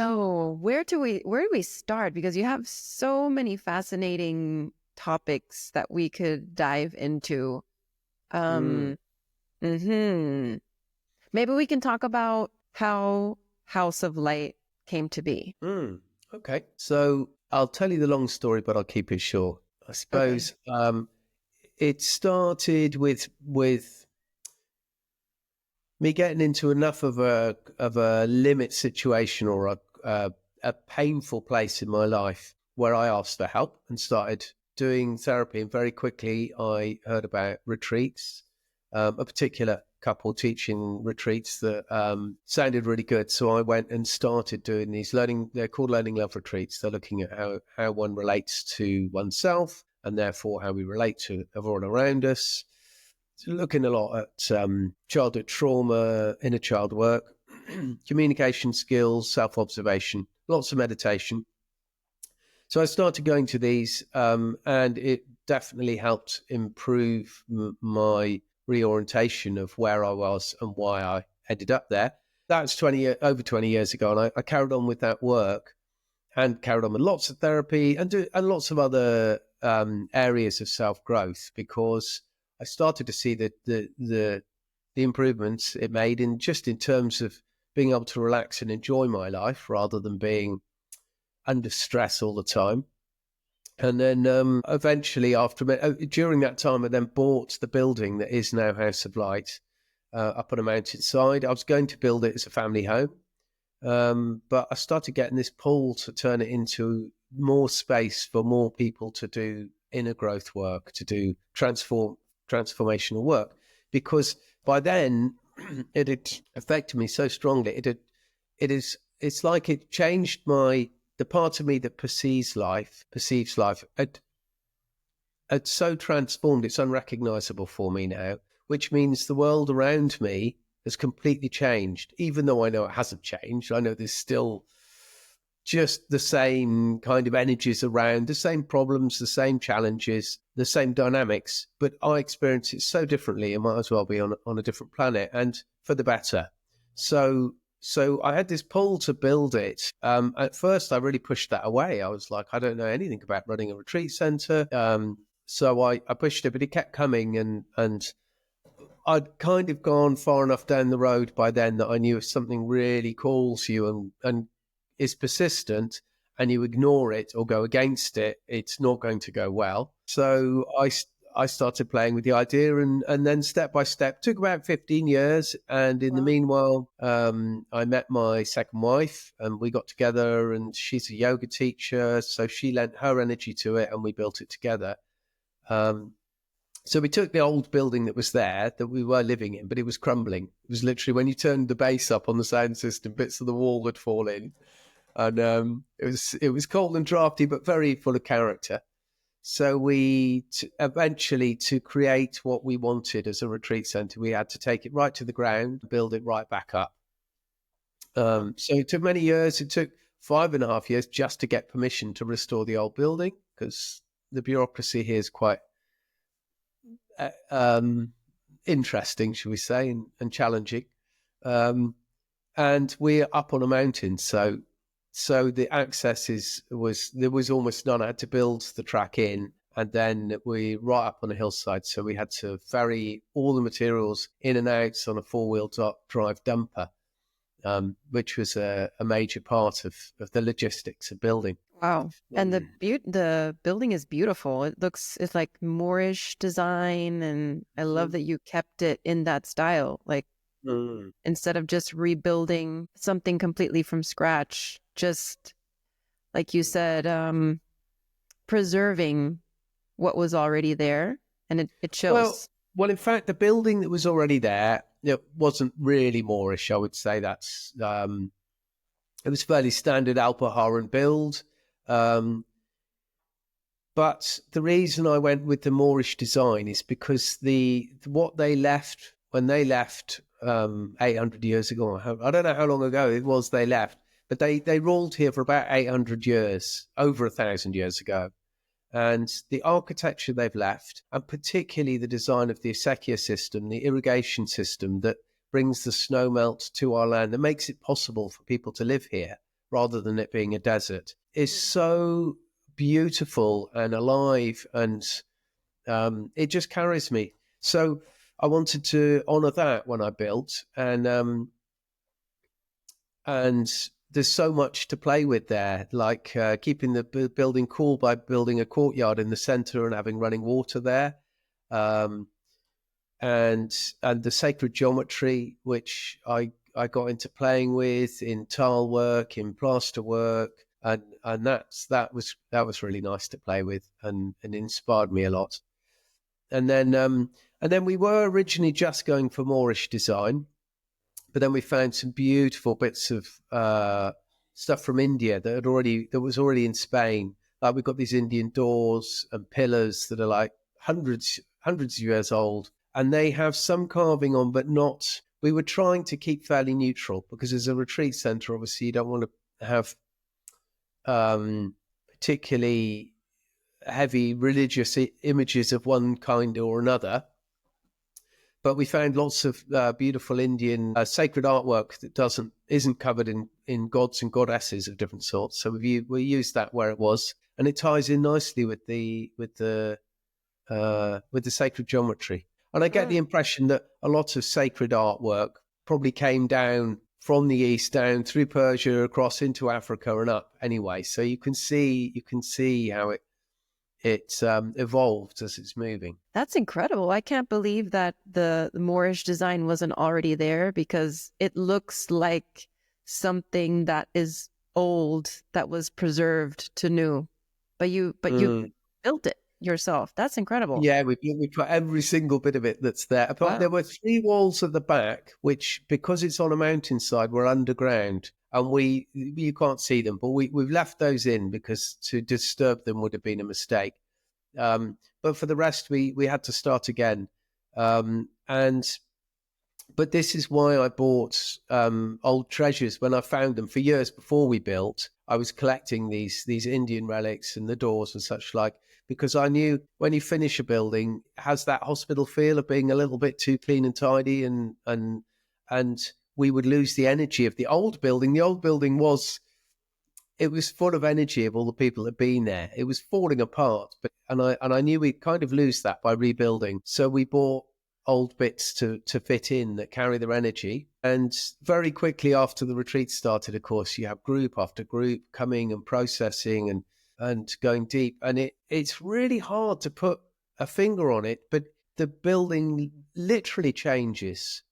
So where do we start? Because you have so many fascinating topics that we could dive into. Maybe we can talk about how House of Light came to be. Okay. So I'll tell you the long story, but I'll keep it short. I suppose it started with me getting into enough of a limit situation or a painful place in my life where I asked for help and started doing therapy. And very quickly I heard about retreats, a particular couple teaching retreats that sounded really good. So I went and started doing these they're called learning love retreats. They're looking at how one relates to oneself and therefore how we relate to everyone around us. So looking a lot at childhood trauma, inner child work, communication skills, self-observation, lots of meditation. So I started going to these and it definitely helped improve my reorientation of where I was and why I ended up there. That's over 20 years ago, and I carried on with that work and carried on with lots of therapy and lots of other areas of self-growth, because I started to see the improvements it made in terms of being able to relax and enjoy my life rather than being under stress all the time. And then eventually during that time, I then bought the building that is now House of Light up on a mountainside. I was going to build it as a family home, but I started getting this pull to turn it into more space for more people to do inner growth work, to do transformational work, because by then it had affected me so strongly. It's like it changed the part of me that perceives life had so transformed, it's unrecognizable for me now, which means the world around me has completely changed, even though I know it hasn't changed. I know there's still just the same kind of energies around, the same problems, the same challenges, the same dynamics, but I experience it so differently. It might as well be on a different planet, and for the better. So I had this pull to build it. At first, I really pushed that away. I was like, I don't know anything about running a retreat center. So I pushed it, but it kept coming, and I'd kind of gone far enough down the road by then that I knew if something really calls you and is persistent and you ignore it or go against it, it's not going to go well. So I started playing with the idea, and then step by step, took about 15 years. And in the meanwhile, I met my second wife and we got together, and she's a yoga teacher. So she lent her energy to it and we built it together. So we took the old building that was there that we were living in, but it was crumbling. It was literally, when you turned the bass up on the sound system, bits of the wall would fall in. And it was cold and drafty, but very full of character. So we eventually, to create what we wanted as a retreat center, we had to take it right to the ground, build it right back up. So it took many years. It took 5.5 years just to get permission to restore the old building, because the bureaucracy here is quite interesting, shall we say, and challenging. And we're up on a mountain, so the access there was almost none. I had to build the track in, and then we right up on a hillside, so we had to ferry all the materials in and out on a 4-wheel drive dumper, which was a major part of the logistics of building. Wow. And the building is beautiful. It's like Moorish design, and I love that you kept it in that style. Like instead of just rebuilding something completely from scratch, just like you said, preserving what was already there, and it shows. Well, in fact, the building that was already there, it wasn't really Moorish. I would say that's it was fairly standard Alpaharan build. But the reason I went with the Moorish design is because what they left when they left 800 years ago, I don't know how long ago it was they left, but they ruled here for about 800 years, over 1,000 years ago. And the architecture they've left, and particularly the design of the acequia system, the irrigation system that brings the snow melt to our land, that makes it possible for people to live here rather than it being a desert, is so beautiful and alive, and it just carries me. So I wanted to honor that when I built, and there's so much to play with there, like keeping the building cool by building a courtyard in the center and having running water there, and the sacred geometry, which I got into playing with in tile work, in plaster work, and that was really nice to play with, and inspired me a lot. And then we were originally just going for Moorish design, but then we found some beautiful bits of stuff from India that was already in Spain. Like we've got these Indian doors and pillars that are like hundreds of years old, and they have some carving on, but not. We were trying to keep fairly neutral, because as a retreat center, obviously you don't want to have particularly heavy religious images of one kind or another. But we found lots of beautiful Indian sacred artwork that isn't covered in gods and goddesses of different sorts. So we used that where it was, and it ties in nicely with the sacred geometry. And I get the impression that a lot of sacred artwork probably came down from the east, down through Persia, across into Africa and up anyway. So you can see how it evolved as it's moving. That's incredible. I can't believe that the Moorish design wasn't already there, because it looks like something that is old that was preserved to new. But you built it yourself. That's incredible. Yeah, we put every single bit of it that's there. Wow. There were 3 walls at the back, which, because it's on a mountainside, were underground, and you can't see them, but we've left those in because to disturb them would have been a mistake. But for the rest, we had to start again. But this is why I bought old treasures when I found them. For years before we built, I was collecting these Indian relics and the doors and such like, because I knew when you finish a building, it has that hospital feel of being a little bit too clean and tidy, and we would lose the energy of the old building. The old building was full of energy of all the people that had been there. It was falling apart, and I knew we'd kind of lose that by rebuilding. So we bought old bits to fit in that carry their energy. And very quickly after the retreat started, of course, you have group after group coming and processing and going deep. And it's really hard to put a finger on it, but the building literally changes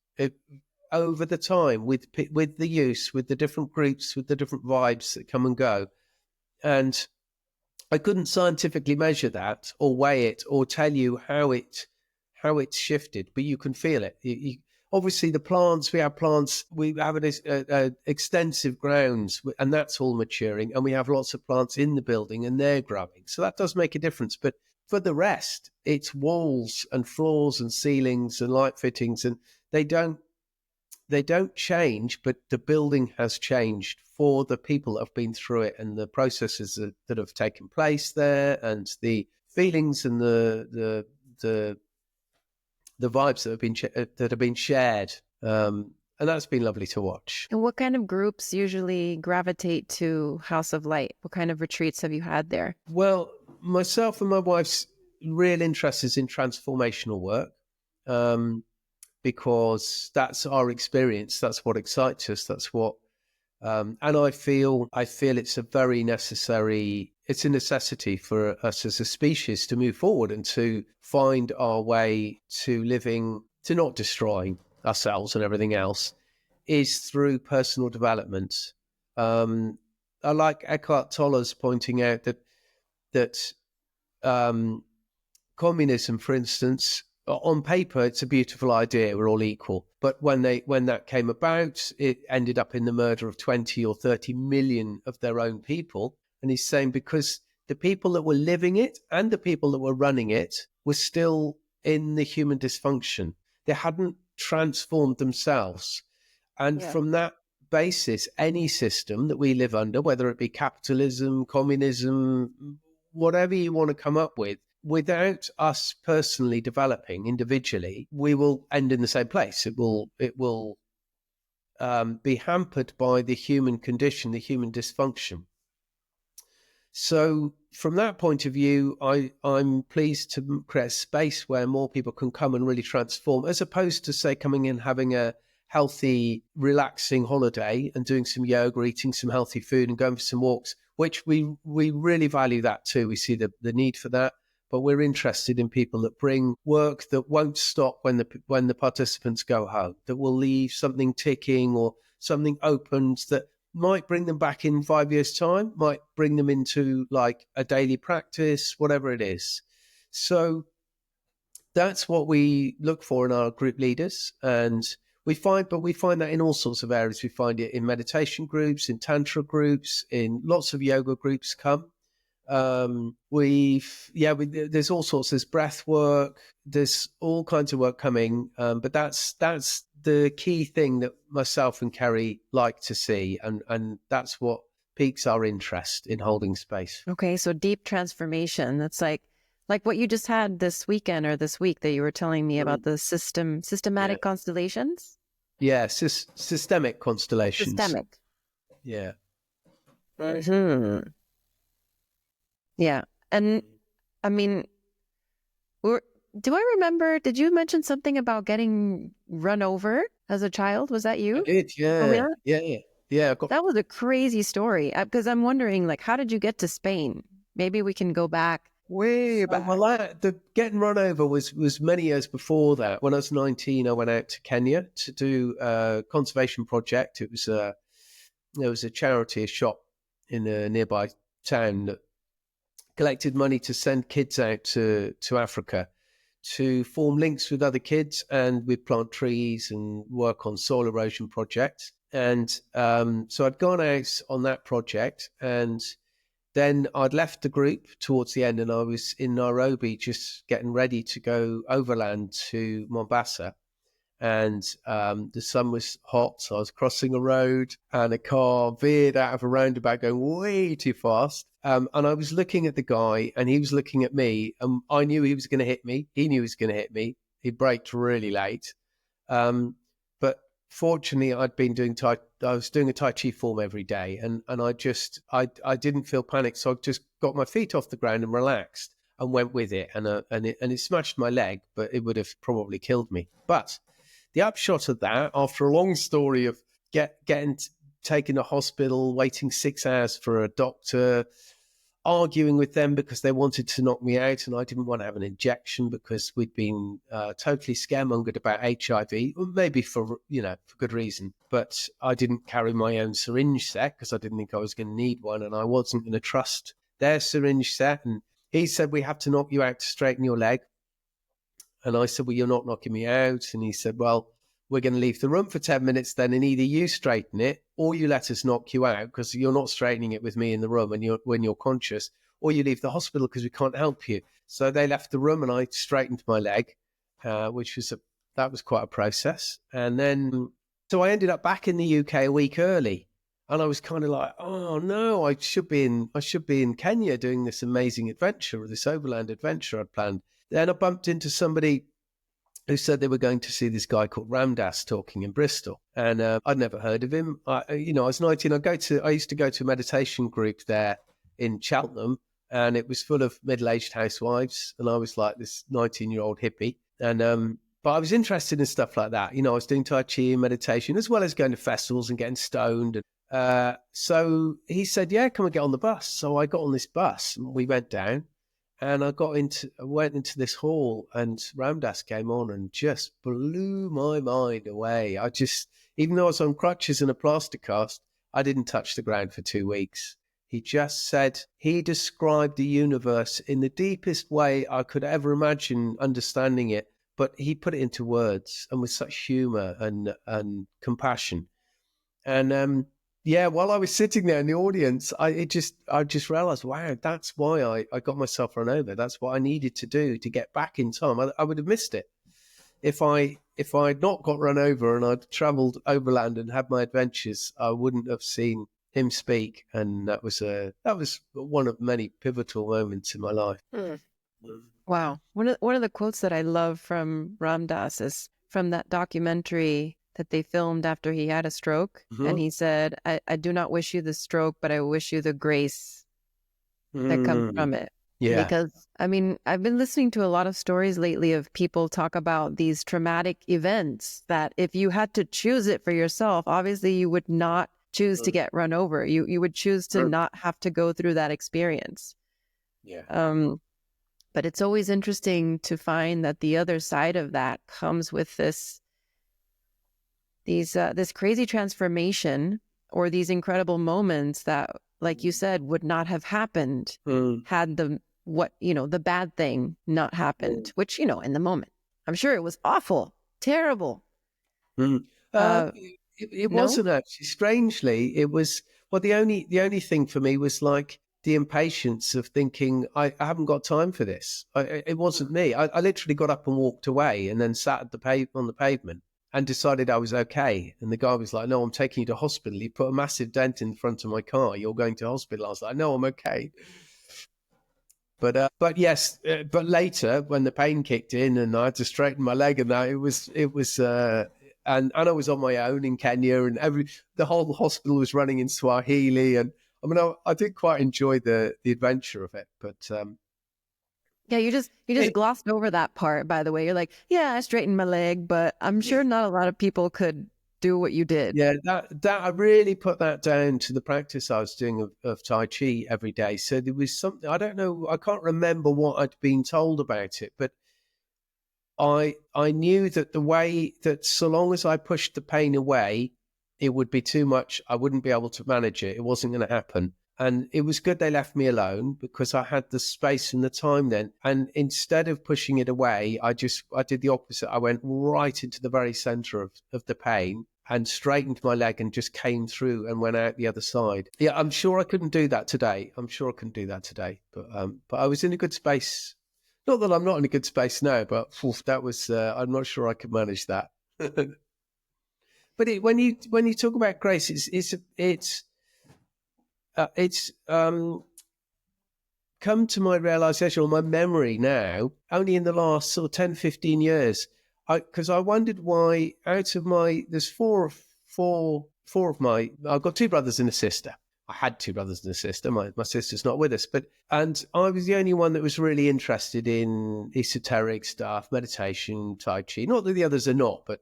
over the time with the use, with the different groups, with the different vibes that come and go. And I couldn't scientifically measure that or weigh it or tell you how it's shifted, but you can feel it. Obviously, we have extensive grounds, and that's all maturing, and we have lots of plants in the building, and they're growing. So that does make a difference. But for the rest, it's walls and floors and ceilings and light fittings, and they don't change, but the building has changed for the people that have been through it, and the processes that have taken place there, and the feelings and the vibes that have been shared, and that's been lovely to watch. And what kind of groups usually gravitate to House of Light? What kind of retreats have you had there? Well, myself and my wife's real interest is in transformational work, because that's our experience. That's what excites us. That's what, and I feel it's a very necessary. It's a necessity for us as a species to move forward and to find our way to living, to not destroying ourselves and everything else, is through personal development. I like Eckhart Tolle's pointing out that communism, for instance, on paper, it's a beautiful idea. We're all equal. But when that came about, it ended up in the murder of 20 or 30 million of their own people. And he's saying because the people that were living it and the people that were running it were still in the human dysfunction. They hadn't transformed themselves. And from that basis, any system that we live under, whether it be capitalism, communism, whatever you want to come up with, without us personally developing individually, we will end in the same place. It will be hampered by the human condition, the human dysfunction. So from that point of view, I'm pleased to create a space where more people can come and really transform, as opposed to, say, coming in, having a healthy, relaxing holiday and doing some yoga, eating some healthy food and going for some walks, which we really value that too. We see the need for that. But we're interested in people that bring work that won't stop when the participants go home, that will leave something ticking or something opened that might bring them back in 5 years' time, might bring them into like a daily practice, whatever it is. So that's what we look for in our group leaders. And we find that in all sorts of areas. We find it in meditation groups, in tantra groups, in lots of yoga groups come. There's all sorts. There's breath work. There's all kinds of work coming. But that's the key thing that myself and Kerry like to see, and that's what piques our interest in holding space. Okay, so deep transformation. That's like what you just had this weekend or this week that you were telling me about the systematic constellations. Yeah, systemic constellations. Systemic. Yeah. Mm-hmm. Yeah. And I mean, do I remember, did you mention something about getting run over as a child? Was that you? I did, yeah. Oh, yeah. That was a crazy story, because I'm wondering, like, how did you get to Spain? Maybe we can go back way back. Well, the getting run over was many years before that. When I was 19, I went out to Kenya to do a conservation project. It was there was a charity, a shop in a nearby town that collected money to send kids out to Africa to form links with other kids, and we'd plant trees and work on soil erosion projects. And so I'd gone out on that project, and then I'd left the group towards the end, and I was in Nairobi just getting ready to go overland to Mombasa. And the sun was hot, so I was crossing a road, and a car veered out of a roundabout going way too fast. And I was looking at the guy, and he was looking at me, and I knew he was going to hit me. He knew he was going to hit me. He braked really late. But fortunately, I was doing a Tai Chi form every day, and I didn't feel panicked, so I just got my feet off the ground and relaxed and went with it, and it smashed my leg, but it would have probably killed me. But the upshot of that, after a long story of getting taken to hospital, waiting 6 hours for a doctor, arguing with them because they wanted to knock me out and I didn't want to have an injection because we'd been totally scaremongered about HIV, maybe for good reason. But I didn't carry my own syringe set because I didn't think I was going to need one, and I wasn't going to trust their syringe set. And he said, we have to knock you out to straighten your leg. And I said, well, you're not knocking me out. And he said, well, we're going to leave the room for 10 minutes then, and either you straighten it or you let us knock you out because you're not straightening it with me in the room and when you're conscious, or you leave the hospital because we can't help you. So they left the room and I straightened my leg, which was that was quite a process. And then, so I ended up back in the UK a week early, and I was kind of like, oh no, I should be in Kenya doing this amazing adventure, or this overland adventure I'd planned. Then I bumped into somebody who said they were going to see this guy called Ram Dass talking in Bristol. And I'd never heard of him. I was 19. I used to go to a meditation group there in Cheltenham, and it was full of middle-aged housewives. And I was like this 19-year-old hippie. And but I was interested in stuff like that. I was doing Tai Chi and meditation, as well as going to festivals and getting stoned. And so he said, yeah, come and get on the bus. So I got on this bus and we went down. And I went into this hall, and Ram Dass came on and just blew my mind away. Even though I was on crutches and a plaster cast, I didn't touch the ground for 2 weeks. He just said, he described the universe in the deepest way I could ever imagine understanding it, but he put it into words, and with such humor and compassion. And while I was sitting there in the audience, I just realized, wow, that's why I got myself run over. That's what I needed to do to get back in time. I would have missed it if I'd not got run over and I'd traveled overland and had my adventures. I wouldn't have seen him speak, and that was one of many pivotal moments in my life. Wow, one of the quotes that I love from Ram Dass is from that documentary that they filmed after he had a stroke. And he said, I do not wish you the stroke, but I wish you the grace that comes from it. Yeah. Because, I mean, I've been listening to a lot of stories lately of people talk about these traumatic events that if you had to choose it for yourself, obviously you would not choose to get run over. You would choose to not have to go through that experience. Yeah. But it's always interesting to find that the other side of that comes with this crazy transformation, or these incredible moments that, like you said, would not have happened had the bad thing not happened, which, in the moment, I'm sure it was awful, terrible. It wasn't actually. Strangely, it was, well, the only thing for me was like the impatience of thinking, I haven't got time for this. It wasn't me. I literally got up and walked away and then sat at on the pavement and decided I was okay. And the guy was like, no, I'm taking you to hospital. He put a massive dent in front of my car. You're going to hospital. I was like, no, I'm okay. But yes, but later when the pain kicked in and I had to straighten my leg and that, it was and I was on my own in Kenya, and the whole hospital was running in Swahili, and I mean I did quite enjoy the adventure of it. But yeah, you just glossed over that part, by the way. You're like, yeah, I straightened my leg, but I'm sure not a lot of people could do what you did. Yeah, that I really put that down to the practice I was doing of Tai Chi every day. So there was something, I don't know, I can't remember what I'd been told about it, but I knew that the way that so long as I pushed the pain away, it would be too much. I wouldn't be able to manage it. It wasn't going to happen. And it was good they left me alone because I had the space and the time then. And instead of pushing it away, I did the opposite. I went right into the very center of the pain and straightened my leg and just came through and went out the other side. Yeah, I'm sure I couldn't do that today. But I was in a good space. Not that I'm not in a good space now, but that was, I'm not sure I could manage that. But when you talk about grace, it's come to my realization or my memory now, only in the last sort of 10, 15 years, because I wondered why there's four of my, I've got two brothers and a sister. I had two brothers and a sister. My sister's not with us, and I was the only one that was really interested in esoteric stuff, meditation, Tai Chi. Not that the others are not, but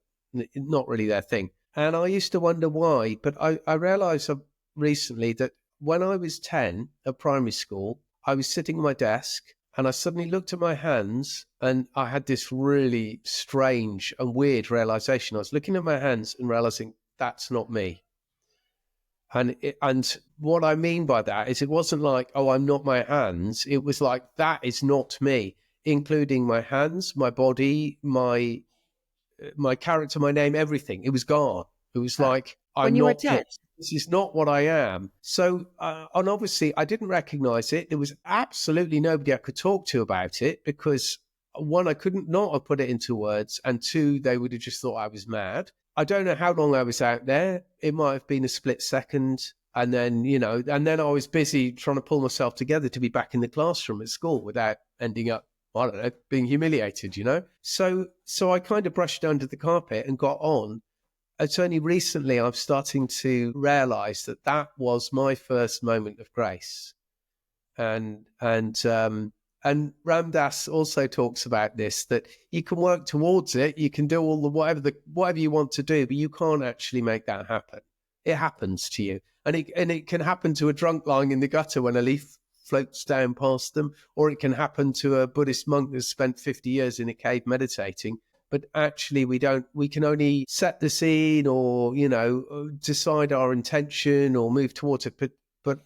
not really their thing. And I used to wonder why, but I realized recently that when I was 10 at primary school, I was sitting at my desk and I suddenly looked at my hands and I had this really strange and weird realization. I was looking at my hands and realizing that's not me. And what I mean by that is it wasn't like, oh, I'm not my hands. It was like, that is not me, including my hands, my body, my character, my name, everything. It was gone. It was like, I'm not this. This is not what I am. So, and obviously I didn't recognize it. There was absolutely nobody I could talk to about it because one, I couldn't not have put it into words, and two, they would have just thought I was mad. I don't know how long I was out there. It might have been a split second. And then, and then I was busy trying to pull myself together to be back in the classroom at school without ending up, I don't know, being humiliated, So I kind of brushed under the carpet and got on. It's only recently I'm starting to realize that was my first moment of grace. And Ram Dass also talks about this, that you can work towards it, you can do all the whatever you want to do, but you can't actually make that happen. It happens to you, and it can happen to a drunk lying in the gutter when a leaf floats down past them, or it can happen to a Buddhist monk that's spent 50 years in a cave meditating. But actually, we can only set the scene, or decide our intention, or move towards it. But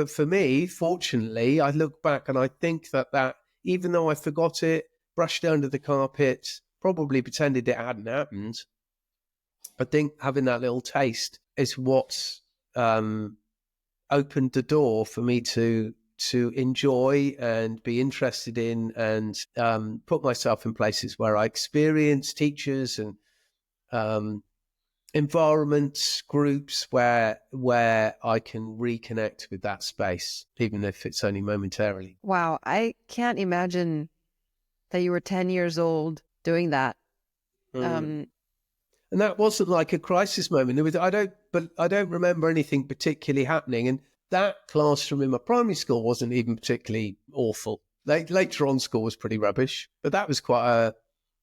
for me, fortunately, I look back and I think that even though I forgot it, brushed it under the carpet, probably pretended it hadn't happened, I think having that little taste is what opened the door for me to enjoy and be interested in, and put myself in places where I experience teachers and environments, groups where I can reconnect with that space, even if it's only momentarily. Wow, I can't imagine that you were 10 years old doing that. And that wasn't like a crisis moment. I don't remember anything particularly happening. And that classroom in my primary school wasn't even particularly awful. Later on, school was pretty rubbish, but that was quite a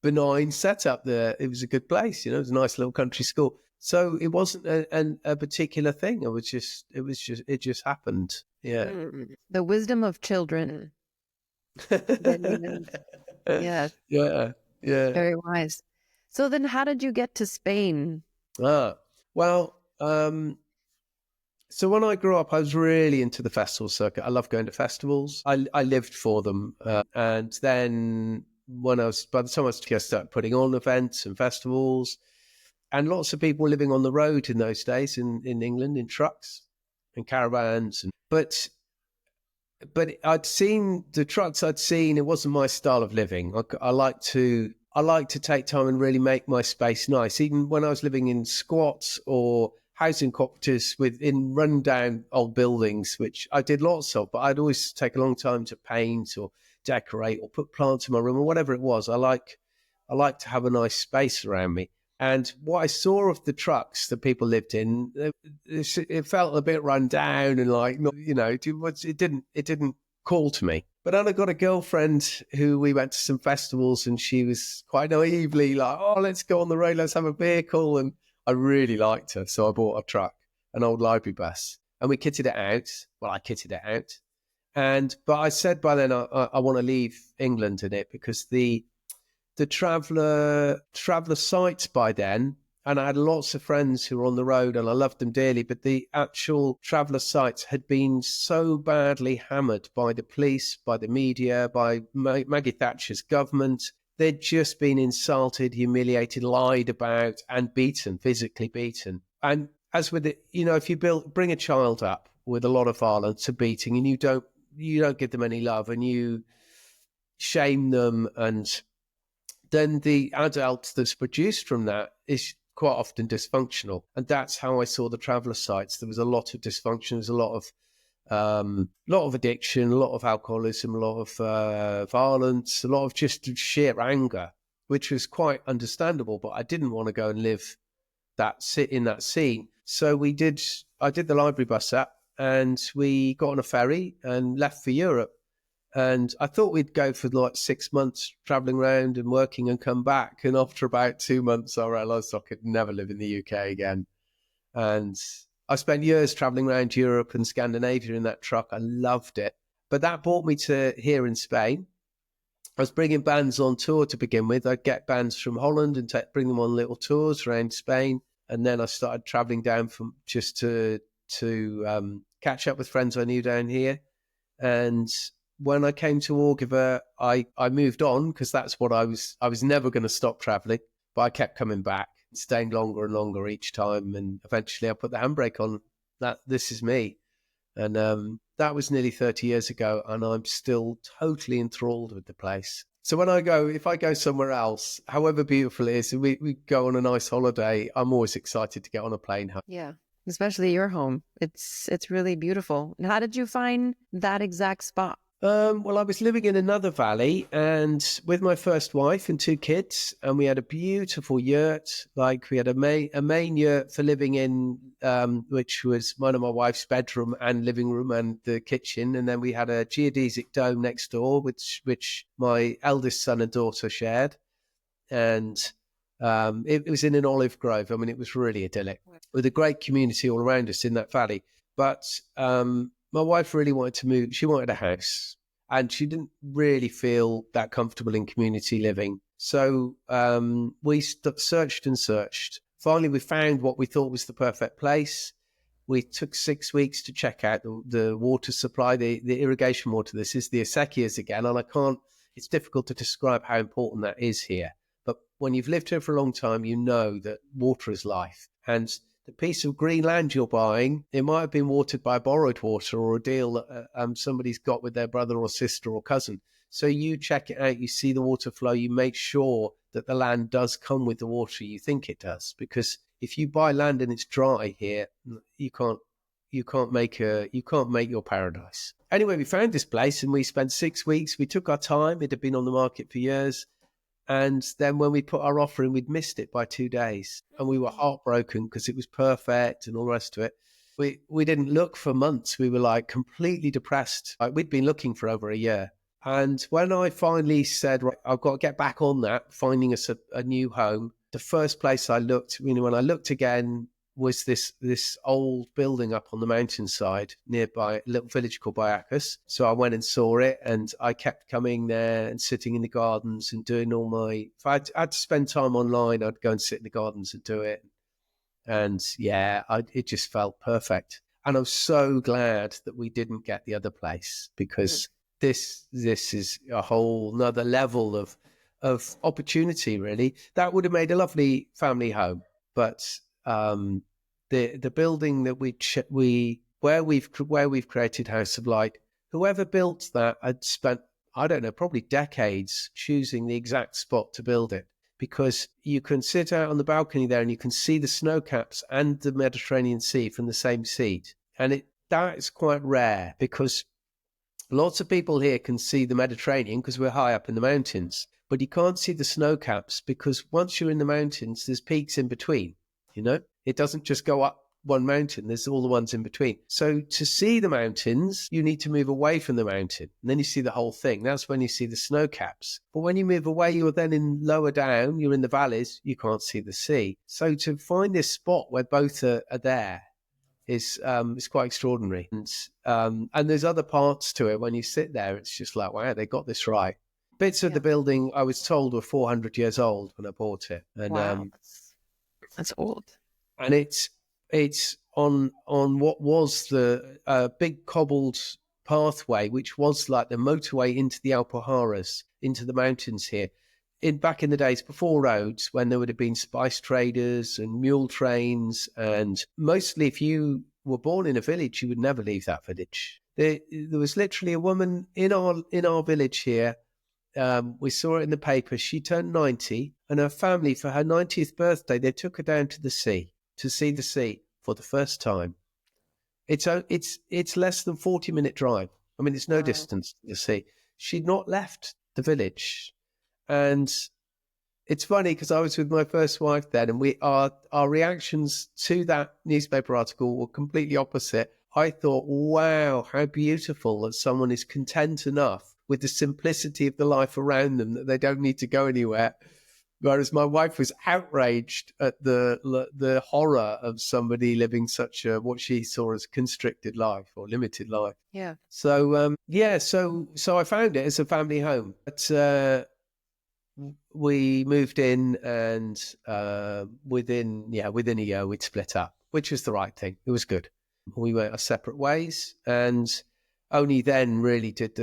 benign setup there. It was a good place, it was a nice little country school. So it wasn't a particular thing. It just happened. Yeah. The wisdom of children. Yes. Yeah. Yeah. Very wise. So then how did you get to Spain? Well, so when I grew up, I was really into the festival circuit. I love going to festivals. I lived for them. And then by the time I started putting on events and festivals, and lots of people living on the road in those days in England, in trucks and caravans. But I'd seen the trucks it wasn't my style of living. I like to take time and really make my space nice. Even when I was living in squats or housing cooperatives in rundown old buildings, which I did lots of, but I'd always take a long time to paint or decorate or put plants in my room or whatever it was. I like to have a nice space around me. And what I saw of the trucks that people lived in, it felt a bit run down and it didn't call to me. But then I got a girlfriend who we went to some festivals, and she was quite naively like, "Oh, let's go on the road, let's have a vehicle." And I really liked her, so I bought a truck, an old library bus, and we kitted it out. Well, I kitted it out, but I said by then I want to leave England in it, because the traveller sites by then, and I had lots of friends who were on the road and I loved them dearly, but the actual traveller sites had been so badly hammered by the police, by the media, by Maggie Thatcher's government. They'd just been insulted, humiliated, lied about, and beaten, physically beaten. And as with it, if you bring a child up with a lot of violence and beating, and you don't give them any love, and you shame them, and then the adult that's produced from that is quite often dysfunctional. And that's how I saw the traveller sites. There was a lot of dysfunction. There was a lot of addiction, a lot of alcoholism, a lot of violence, a lot of just sheer anger, which was quite understandable. But I didn't want to go and sit in that scene. So I did the library bus up, and we got on a ferry and left for Europe. And I thought we'd go for like 6 months traveling around and working and come back. And after about 2 months, I realized I could never live in the UK again. And I spent years traveling around Europe and Scandinavia in that truck. I loved it. But that brought me to here in Spain. I was bringing bands on tour to begin with. I'd get bands from Holland and bring them on little tours around Spain. And then I started traveling down just to catch up with friends I knew down here. And when I came to 𝗔𝗕𝗢𝗓, I moved on, because that's what I was never going to stop traveling. But I kept coming back, staying longer and longer each time. And eventually I put the handbrake on. This is me. And that was nearly 30 years ago. And I'm still totally enthralled with the place. So if I go somewhere else, however beautiful it is, we go on a nice holiday, I'm always excited to get on a plane home. Yeah. Especially your home. It's really beautiful. And how did you find that exact spot? Well, I was living in another valley, and with my first wife and 2 kids, and we had a beautiful yurt. Like, we had a main yurt for living in, which was one of my wife's bedroom and living room and the kitchen. And then we had a geodesic dome next door, which my eldest son and daughter shared. And it was in an olive grove. I mean, it was really idyllic, with a great community all around us in that valley. But my wife really wanted to move. She wanted a house, and she didn't really feel that comfortable in community living. So we searched and searched. Finally, we found what we thought was the perfect place. We took 6 weeks to check out the water supply, the irrigation water. This is the acequias again, and it's difficult to describe how important that is here. But when you've lived here for a long time, you know that water is life. And the piece of green land you're buying, it might have been watered by borrowed water or a deal that somebody's got with their brother or sister or cousin. So you check it out, you see the water flow, you make sure that the land does come with the water you think it does. Because if you buy land and it's dry here, you can't make your paradise. Anyway, we found this place and we spent 6 weeks. We took our time. It had been on the market for years. And then when we put our offer in, we'd missed it by 2 days. And we were heartbroken because it was perfect and all the rest of it. We didn't look for months. We were like completely depressed. Like, we'd been looking for over a year. And when I finally said, right, I've got to get back on that, finding us a new home, the first place I looked, when I looked again, was this old building up on the mountainside nearby, a little village called 𝗔𝗕𝗢𝗓𝗧. So I went and saw it, and I kept coming there and sitting in the gardens and doing all my, if I had to spend time online, I'd go and sit in the gardens and do it. And yeah, it just felt perfect. And I'm so glad that we didn't get the other place, because this is a whole nother level of opportunity, really. That would have made a lovely family home. But the building that where we've created House of Light, whoever built that had spent, I don't know, probably decades choosing the exact spot to build it, because you can sit out on the balcony there and you can see the snow caps and the Mediterranean Sea from the same seat. And that is quite rare, because lots of people here can see the Mediterranean because we're high up in the mountains, but you can't see the snow caps, because once you're in the mountains, there's peaks in between, It doesn't just go up one mountain, there's all the ones in between. So to see the mountains, you need to move away from the mountain, and then you see the whole thing. That's when you see the snow caps. But when you move away, you're then lower down, you're in the valleys, you can't see the sea. So to find this spot where both are there is quite extraordinary. And there's other parts to it. When you sit there, it's just like, wow, they got this right. Bits of the building, I was told, were 400 years old when I bought it. And wow, that's old. And it's on what was the big cobbled pathway, which was like the motorway into the 𝗔𝗕𝗢𝗓𝗧, into the mountains here. Back in the days before roads, when there would have been spice traders and mule trains, and mostly if you were born in a village, you would never leave that village. There was literally a woman in our village here. We saw it in the paper. She turned 90, and her family, for her 90th birthday, they took her down to the sea to see the sea for the first time. It's less than 40-minute drive. I mean, it's no distance to the sea. She'd not left the village. And it's funny, because I was with my first wife then, and our reactions to that newspaper article were completely opposite. I thought, wow, how beautiful that someone is content enough with the simplicity of the life around them that they don't need to go anywhere. Whereas my wife was outraged at the horror of somebody living such a, what she saw as constricted life or limited life. Yeah. So so I found it as a family home. But we moved in, and within a year we'd split up, which was the right thing. It was good. We went our separate ways, and only then really did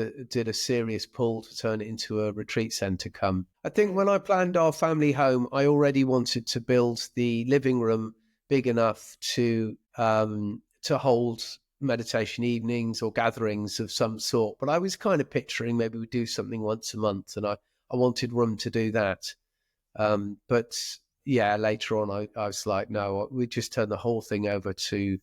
a serious pull to turn it into a retreat centre come. I think when I planned our family home, I already wanted to build the living room big enough to hold meditation evenings or gatherings of some sort. But I was kind of picturing maybe we'd do something once a month, and I wanted room to do that. But yeah, later on, I was like, no, we just turned the whole thing over to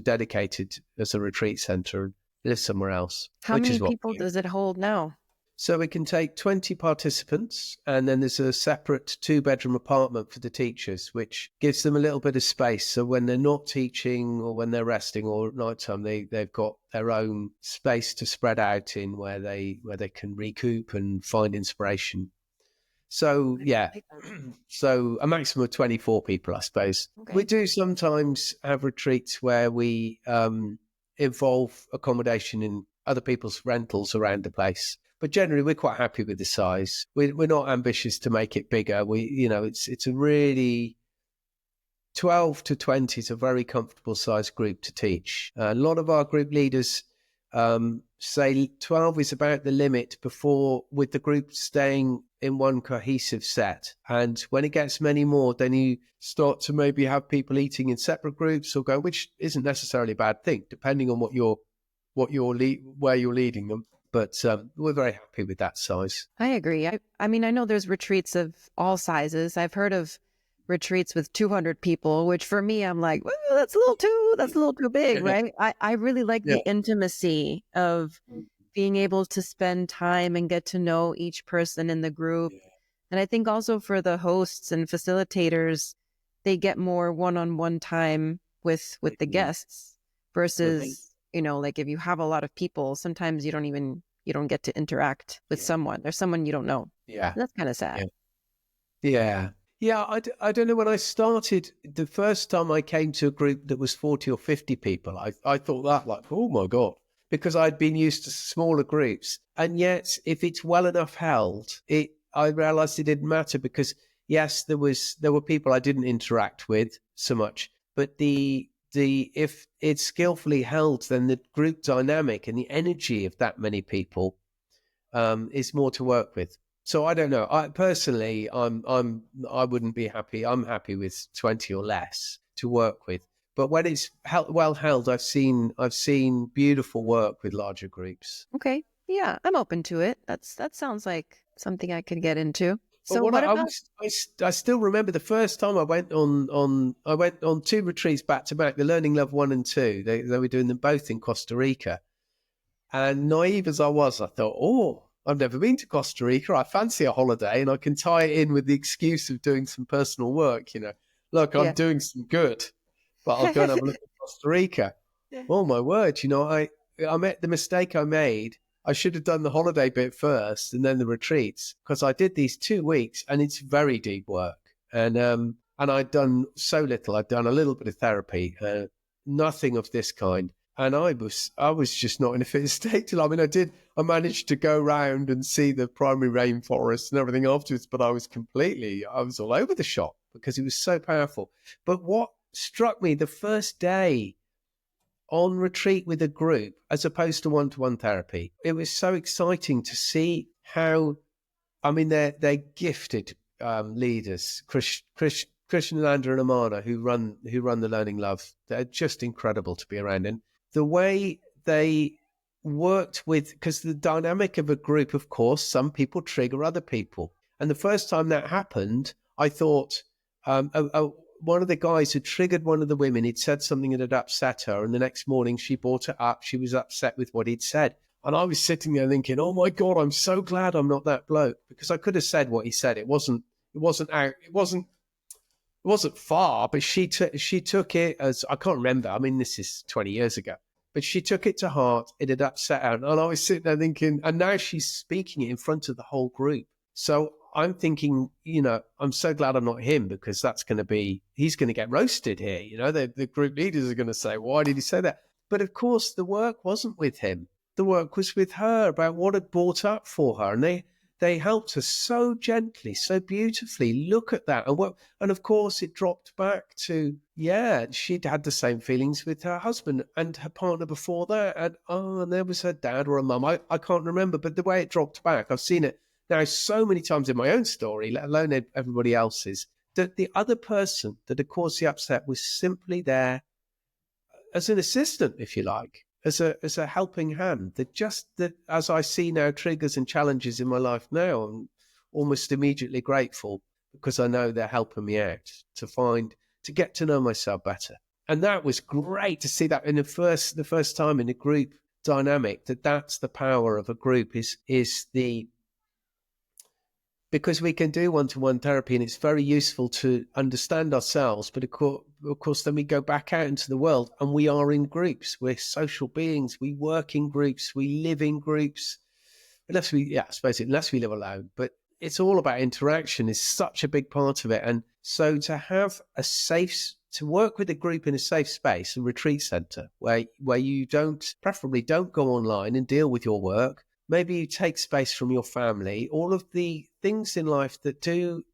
dedicated as a retreat centre and live somewhere else. How many people does it hold now? So it can take 20 participants, and then there's a separate 2-bedroom apartment for the teachers, which gives them a little bit of space. So when they're not teaching or when they're resting or at night time, they've got their own space to spread out in, where they can recoup and find inspiration. So yeah, so a maximum of 24 people, I suppose. Okay. We do sometimes have retreats where we involve accommodation in other people's rentals around the place. But generally, we're quite happy with the size. We're not ambitious to make it bigger. It's a really 12 to 20 is a very comfortable size group to teach. A lot of our group leaders say 12 is about the limit with the group staying in one cohesive set. And when it gets many more, then you start to maybe have people eating in separate groups or go, which isn't necessarily a bad thing, depending on where you're leading them. But we're very happy with that size. I agree. I mean, I know there's retreats of all sizes. I've heard of retreats with 200 people, which for me, I'm like, well, that's a little too big, right? I really like the intimacy of being able to spend time and get to know each person in the group And I think also for the hosts and facilitators, they get more one-on-one time with the guests versus, you know, like if you have a lot of people, sometimes you don't get to interact with someone. There's someone you don't know. Yeah. That's kind of sad. Yeah. I don't know. When I started, the first time I came to a group that was 40 or 50 people, I thought that like, oh my God, because I'd been used to smaller groups. And yet, if it's well enough held, I realized it didn't matter because, yes, there were people I didn't interact with so much, but if it's skillfully held, then the group dynamic and the energy of that many people is more to work with. So I don't know. I personally, I wouldn't be happy. I'm happy with 20 or less to work with. But when it's well held, I've seen beautiful work with larger groups. Okay, yeah, I'm open to it. That sounds like something I could get into. But So what about? I still remember the first time I went on 2 retreats back to back, the Learning Love 1 and 2. They were doing them both in Costa Rica. And naive as I was, I thought, oh, I've never been to Costa Rica. I fancy a holiday and I can tie it in with the excuse of doing some personal work. You know, look, I'm doing some good, but I'll go and have a look at Costa Rica. Oh, my word. You know, I met the mistake I made. I should have done the holiday bit first and then the retreats, because I did these 2 weeks and it's very deep work. And I'd done so little. I'd done a little bit of therapy, nothing of this kind. And I was just not in a fit state. I mean, I managed to go around and see the primary rainforest and everything afterwards, but I was all over the shop because it was so powerful. But what struck me the first day on retreat with a group, as opposed to one-to-one therapy, it was so exciting to see how, I mean, they're gifted leaders, Christian and Andrew and Amana, who run the Learning Love. They're just incredible to be around. And the way they worked with, because the dynamic of a group, of course, some people trigger other people. And the first time that happened, I thought one of the guys had triggered one of the women. He'd said something that had upset her. And the next morning she brought it up. She was upset with what he'd said. And I was sitting there thinking, oh my God, I'm so glad I'm not that bloke, because I could have said what he said. It wasn't far, but she took it as, I can't remember. I mean, this is 20 years ago, but she took it to heart. It had upset her. And I was sitting there thinking, and now she's speaking it in front of the whole group. So I'm thinking, you know, I'm so glad I'm not him, because he's going to get roasted here. You know, the group leaders are going to say, why did he say that? But of course, the work wasn't with him. The work was with her, about what had brought up for her. And they helped her so gently, so beautifully look at that. And of course, it dropped back to, she'd had the same feelings with her husband and her partner before that. And there was her dad or a mum. I can't remember, but the way it dropped back, I've seen it now so many times in my own story, let alone everybody else's, that the other person that had caused the upset was simply there as an assistant, if you like, as a helping hand. That as I see now triggers and challenges in my life now, I'm almost immediately grateful, because I know they're helping me out to get to know myself better. And that was great to see that in the first time in a group dynamic, that's the power of a group because we can do one-to-one therapy and it's very useful to understand ourselves. But of course, then we go back out into the world and we are in groups. We're social beings. We work in groups. We live in groups. Unless we live alone. But it's all about interaction is such a big part of it. And so to have to work with a group in a safe space, a retreat center, where you preferably don't go online and deal with your work. Maybe you take space from your family, all of the things in life that do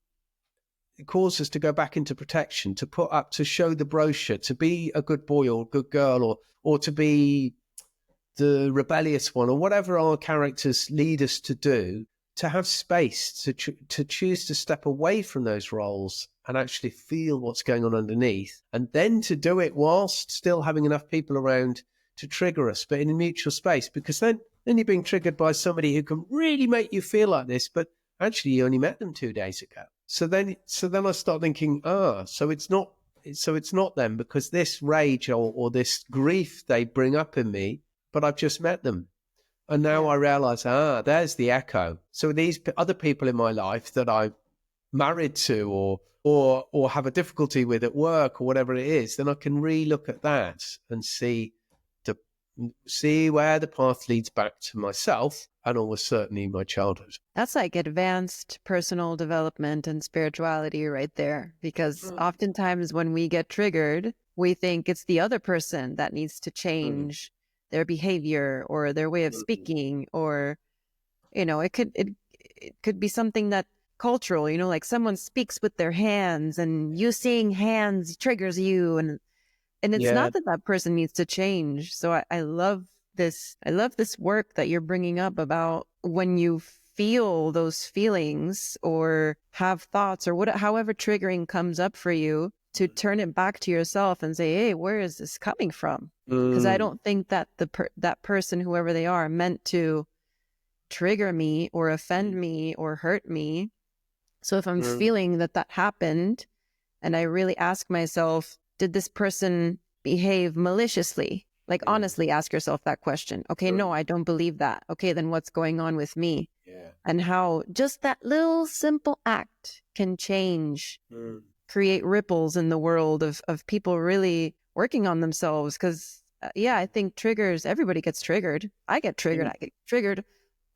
cause us to go back into protection, to put up, to show the brochure, to be a good boy or a good girl, or to be the rebellious one, or whatever our characters lead us to do, to have space to choose to step away from those roles and actually feel what's going on underneath, and then to do it whilst still having enough people around to trigger us, but in a mutual space, because then you're being triggered by somebody who can really make you feel like this, but actually you only met them 2 days ago. So then I start thinking, so it's not them, because this rage or this grief they bring up in me, but I've just met them. And now I realize, there's the echo. So these other people in my life that I married to or have a difficulty with at work or whatever it is, then I can re-look at that and see where the path leads back to myself and almost certainly my childhood. That's like advanced personal development and spirituality right there. Because oftentimes when we get triggered, we think it's the other person that needs to change their behavior or their way of speaking, or, you know, it could be something that cultural, you know, like someone speaks with their hands and you seeing hands triggers you, and it's not that person needs to change. So I love this. I love this work that you're bringing up about when you feel those feelings or have thoughts or however triggering comes up for you, to turn it back to yourself and say, hey, where is this coming from? Because I don't think that that person, whoever they are, meant to trigger me or offend me or hurt me. So if I'm feeling that happened, and I really ask myself, did this person behave maliciously? Like, honestly, ask yourself that question. Okay, no, I don't believe that. Okay, then what's going on with me? And how just that little simple act can change, create ripples in the world of people really working on themselves. Because, I think triggers, everybody gets triggered. I get triggered. I get triggered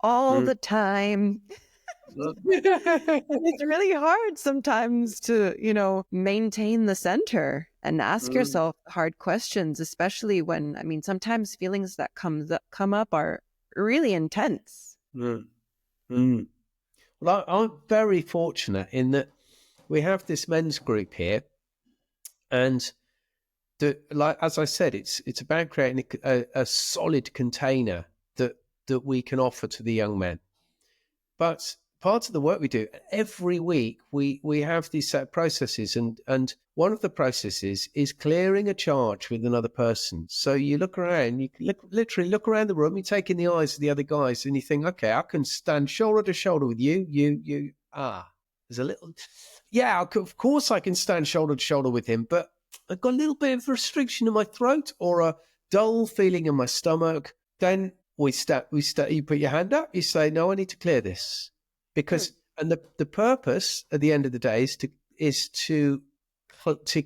all the time. It's really hard sometimes to, you know, maintain the center and ask yourself hard questions, especially when, I mean, sometimes feelings that come up are really intense. Well, I'm very fortunate in that we have this men's group here, and like as I said, it's about creating a solid container that we can offer to the young men. But part of the work we do every week, we have these set of processes, and one of the processes is clearing a charge with another person. So you look around, you literally look around the room, you take in the eyes of the other guys, and you think, okay, I can stand shoulder to shoulder with you. There's a little, of course I can stand shoulder to shoulder with him, but I've got a little bit of restriction in my throat or a dull feeling in my stomach. Then you put your hand up, you say, no, I need to clear this. Because, and the purpose at the end of the day is to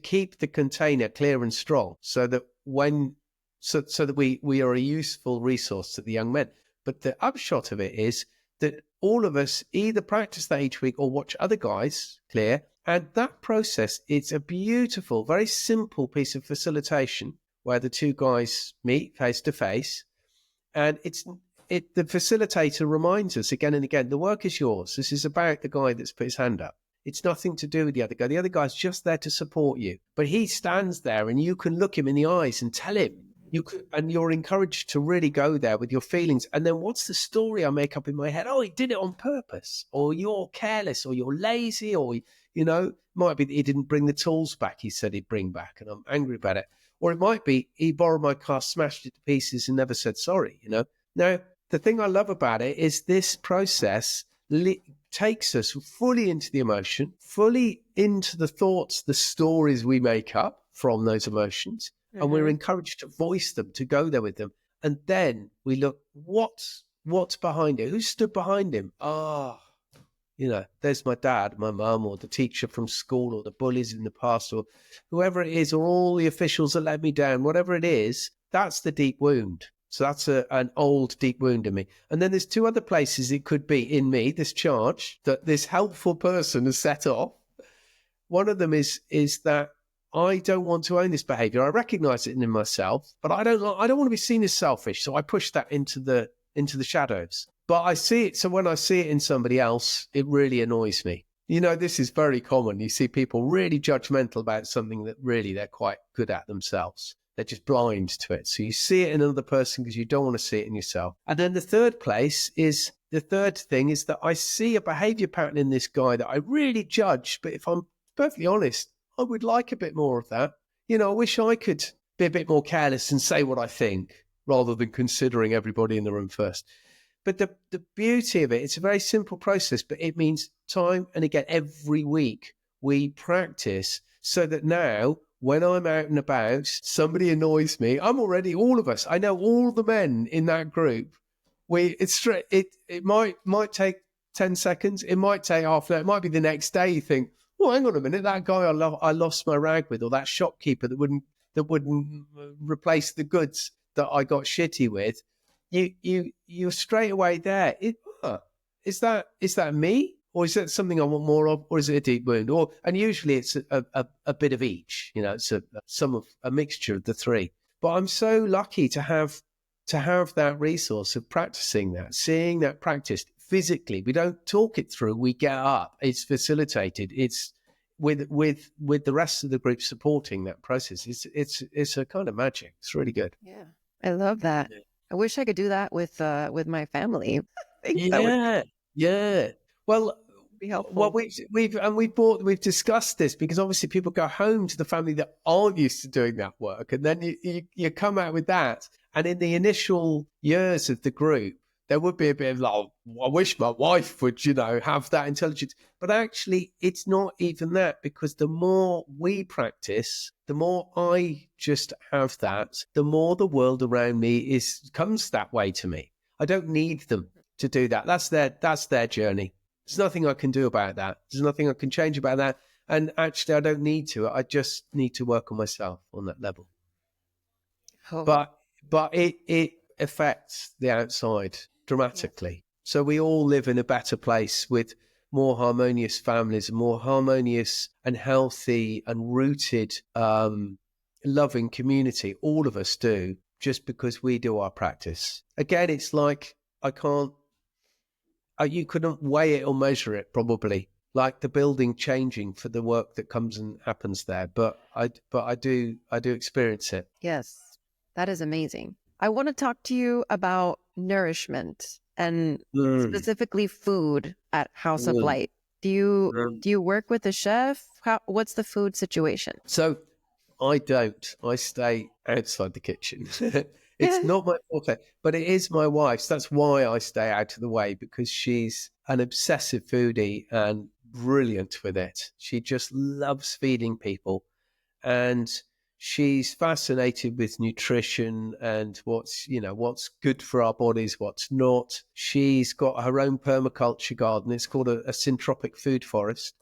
keep the container clear and strong, so that we are a useful resource to the young men. But the upshot of it is that all of us either practice that each week or watch other guys clear. And that process, it's a beautiful, very simple piece of facilitation where the two guys meet face to face. And the facilitator reminds us again and again, the work is yours. This is about the guy that's put his hand up. It's nothing to do with the other guy. The other guy's just there to support you. But he stands there and you can look him in the eyes and tell him. And you're encouraged to really go there with your feelings. And then what's the story I make up in my head? Oh, he did it on purpose. Or you're careless, or you're lazy, or, you know, might be that he didn't bring the tools back he said he'd bring back, and I'm angry about it. Or it might be he borrowed my car, smashed it to pieces, and never said sorry, you know. Now, the thing I love about it is this process takes us fully into the emotion, fully into the thoughts, the stories we make up from those emotions. And we're encouraged to voice them, to go there with them. And then we look, what's behind it? Who stood behind him? You know, there's my dad, my mum, or the teacher from school, or the bullies in the past, or whoever it is, or all the officials that let me down, whatever it is, that's the deep wound. So that's an old deep wound in me. And then there's two other places it could be in me, this charge that this helpful person has set off. One of them is that I don't want to own this behavior. I recognize it in myself, but I don't want to be seen as selfish. So I push that into the shadows. But I see it. So when I see it in somebody else, it really annoys me. You know, this is very common. You see people really judgmental about something that really they're quite good at themselves. They're just blind to it. So you see it in another person because you don't want to see it in yourself. And then the third thing is that I see a behavior pattern in this guy that I really judge. But if I'm perfectly honest, I would like a bit more of that. You know, I wish I could be a bit more careless and say what I think rather than considering everybody in the room first. But the beauty of it, it's a very simple process, but it means time and again, every week we practice so that now when I'm out and about, somebody annoys me. All of us, I know all the men in that group. It might take 10 seconds. It might take half an hour. It might be the next day you think, oh, hang on a minute, that guy I lost my rag with, or that shopkeeper that wouldn't replace the goods that I got shitty with. You're straight away there. Is that me? Or is that something I want more of? Or is it a deep wound? And usually it's a bit of each, it's a mixture of the three. But I'm so lucky to have that resource of practicing that, seeing that practiced physically. We don't talk it through. We get up. It's facilitated. It's with the rest of the group supporting that process. It's a kind of magic. It's really good. Yeah, I love that. Yeah. I wish I could do that with my family. Yeah. Well, be helpful. Well, we've discussed this because obviously people go home to the family that aren't used to doing that work, and then you come out with that. And in the initial years of the group, there would be a bit of like, I wish my wife would, have that intelligence. But actually, it's not even that, because the more we practice, the more I just have that, the more the world around me comes that way to me. I don't need them to do that. That's their journey. There's nothing I can do about that. There's nothing I can change about that. And actually, I don't need to. I just need to work on myself on that level. Oh. But it affects the outside dramatically. So we all live in a better place with more harmonious families, more harmonious and healthy and rooted, loving community. All of us do, just because we do our practice. Again, it's like you couldn't weigh it or measure it, probably, like the building changing for the work that comes and happens there. But I do experience it. Yes, that is amazing. I want to talk to you about nourishment and specifically food at House of Light. Do you work with a chef? What's the food situation? So I don't. I stay outside the kitchen. It's not my forte, but it is my wife's. That's why I stay out of the way, because she's an obsessive foodie and brilliant with it. She just loves feeding people, and she's fascinated with nutrition and what's good for our bodies, what's not. She's got her own permaculture garden. It's called a syntropic food forest,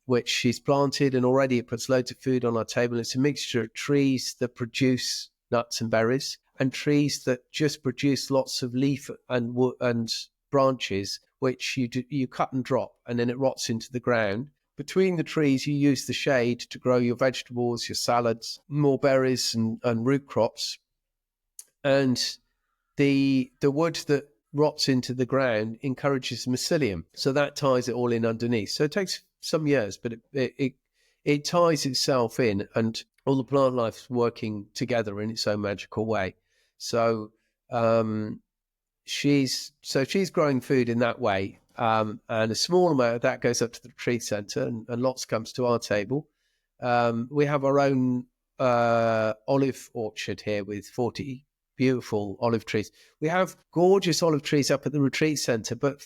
which she's planted, and already it puts loads of food on our table. It's a mixture of trees that produce nuts and berries, and trees that just produce lots of leaf and branches, which you cut and drop, and then it rots into the ground. Between the trees, you use the shade to grow your vegetables, your salads, more berries and root crops. And the wood that rots into the ground encourages mycelium, so that ties it all in underneath. So it takes some years, but it ties itself in, and all the plant life's working together in its own magical way. So she's growing food in that way, and a small amount of that goes up to the retreat centre, and lots comes to our table. We have our own olive orchard here with 40 beautiful olive trees. We have gorgeous olive trees up at the retreat centre, but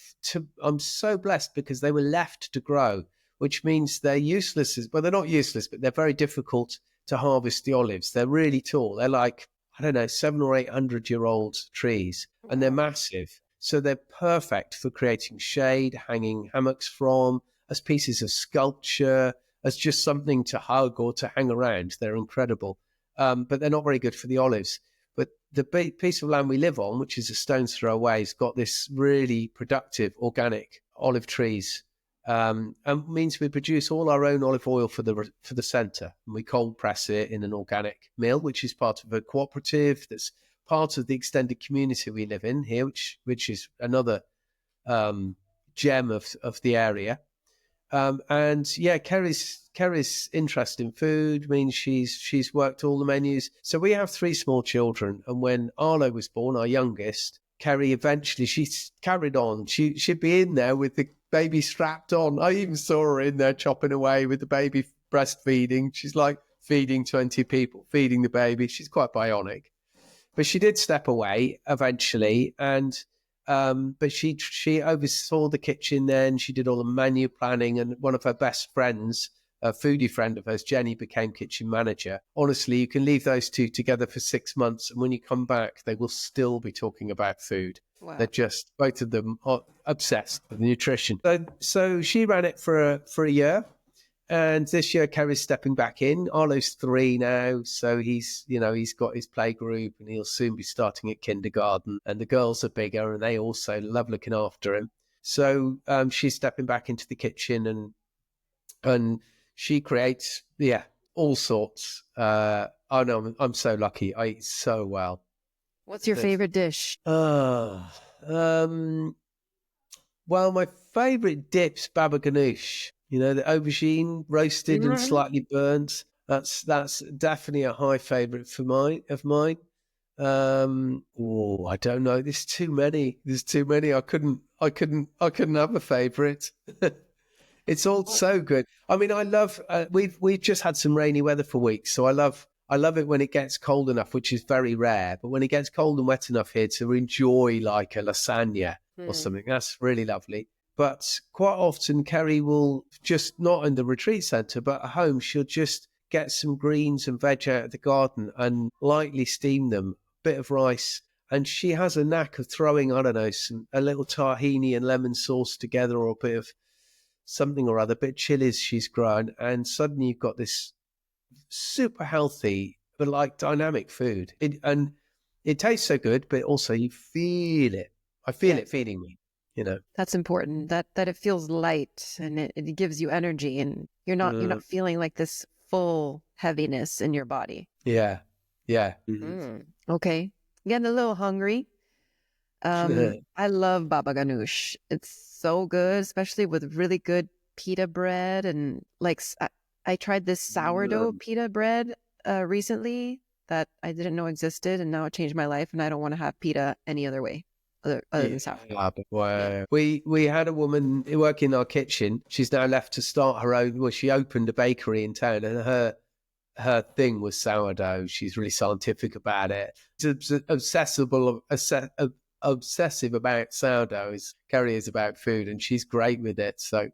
I'm so blessed because they were left to grow, which means they're useless. Well, they're not useless, but they're very difficult to harvest the olives. They're really tall. They're like, 700 or 800-year-old trees, and they're massive. So they're perfect for creating shade, hanging hammocks from, as pieces of sculpture, as just something to hug or to hang around. They're incredible. But they're not very good for the olives. But the piece of land we live on, which is a stone's throw away, has got this really productive organic olive trees, and means we produce all our own olive oil for the centre, and we cold press it in an organic mill, which is part of a cooperative that's part of the extended community we live in here, which is another gem of the area. And yeah, Kerry's interest in food means she's worked all the menus. So we have 3 small children, and when Arlo was born, our youngest, Kerry eventually, she carried on. She'd be in there with the baby strapped on. I even saw her in there chopping away with the baby, breastfeeding. She's like feeding 20 people, feeding the baby. She's quite bionic. But she did step away eventually, and but she oversaw the kitchen then. She did all the menu planning, and one of her best friends a foodie friend of hers, Jenny, became kitchen manager. Honestly, you can leave those two together for 6 months, and when you come back, they will still be talking about food. Wow. They're just, both of them are obsessed with nutrition. So she ran it for a year. And this year, Kerry's stepping back in. Arlo's 3 now, so he's got his play group, and he'll soon be starting at kindergarten. And the girls are bigger, and they also love looking after him. So she's stepping back into the kitchen, and she creates, all sorts. Oh no, I'm so lucky. I eat so well. What's your favorite dish? Well, my favorite dip's baba ganoush. You know, the aubergine roasted and slightly burnt. That's definitely a high favorite of mine. I don't know. There's too many. I couldn't have a favorite. It's all so good. I mean, I love. We've just had some rainy weather for weeks, so I love it when it gets cold enough, which is very rare. But when it gets cold and wet enough here to enjoy like a lasagna or something, that's really lovely. But quite often, Kerry will just, not in the retreat centre, but at home, she'll just get some greens and veg out of the garden and lightly steam them, a bit of rice. And she has a knack of throwing, I don't know, a little tahini and lemon sauce together, or a bit of something or other, a bit of chilies she's grown. And suddenly you've got this super healthy, but like dynamic food. It tastes so good, but also you feel it. I feel it feeding me. You know, that's important, that it feels light and it gives you energy, and you're not feeling like this full heaviness in your body. Yeah. Mm-hmm. Okay, getting a little hungry. I love baba ganoush. It's so good, especially with really good pita bread. And like I tried this sourdough pita bread recently that I didn't know existed, and now it changed my life, and I don't want to have pita any other way. Other than sourdough. Wow. We had a woman working in our kitchen. She's now left to start her own. Well, she opened a bakery in town, and her thing was sourdough. She's really scientific about it. She's obsessive about sourdough. As Kerry is about food, and she's great with it. So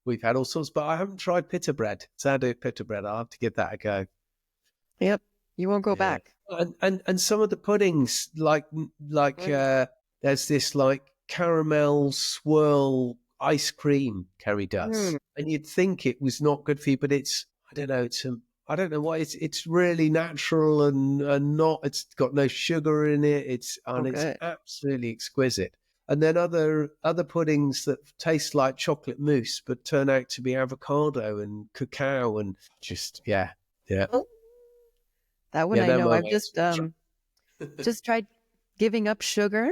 we've had all sorts. But I haven't tried pita bread, sourdough pita bread. I'll have to give that a go. Yep, you won't go back. And some of the puddings, like. There's this like caramel swirl ice cream Kerry does. And you'd think it was not good for you, but I don't know why, it's really natural and not, it's got no sugar in it. It's absolutely exquisite. And then other puddings that taste like chocolate mousse, but turn out to be avocado and cacao and just, yeah. Oh, that one I know. I've just tried giving up sugar.